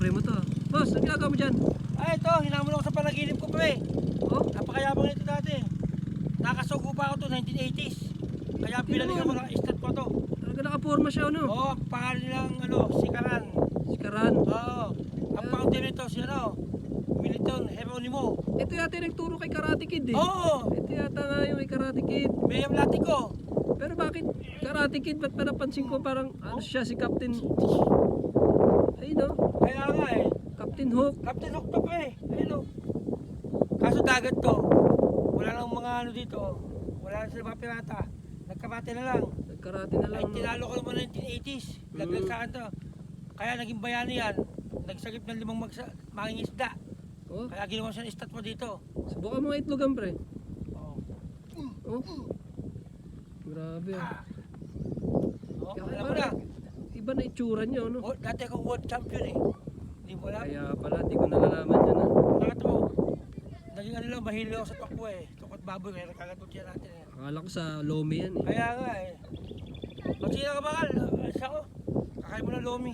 pre mo to. Boss, ang ginagawa mo dyan? Ay, ito, hinamon ako sa panaginip ko pre. Oh? Napakayabang nito dati. Nakasuko pa ako to 1980s. Kaya pinalingan ko ng stat ko to. Talaga nakaporma siya, ano? Oo, ang pangalan nilang Sikaran. Si Karan. Oo. Ang founder nito si Militon Heronimo. Ito yata yung nagturo kay Karate Kid eh. Oo. Ito yata nga yung kay Karate Kid. Mayam Latico. Pero bakit Karate Kid? Ba't pa napansin ko parang ano siya si Captain... Ayun no? Kaya nga eh. Captain Hook. Captain Hook to pre. Ayun o. Kaso dagat to. Wala lang mga dito. Wala lang sila mga pirata. Nagkarate na lang. Nagkarate na lang. Ay, No? tinalo ko naman 1980s. Laglag sa akin to. Kaya naging bayani yan. Nagsagip ng 5 manging isda. Oh, Kaya ginawa siya ng stat mo dito. subukan mo itlogan pre. Oo. Oh. Grabe. Ah. Oh, Kaya alam mo na. Iba na itsura niya, no? Oh, dati ako world champion eh. Hindi mo alam. Kaya pala, di ko nalalaman yan, ha? Bakit mo? Naging lang, mahilo ako sa pakbo eh. Tukot baboy, kaya nagkagatot yan natin eh. Akala ko sa Lomi yan, eh. Kaya nga eh. Pag sino ka bakal, alis ako. Kakain mo na lomi.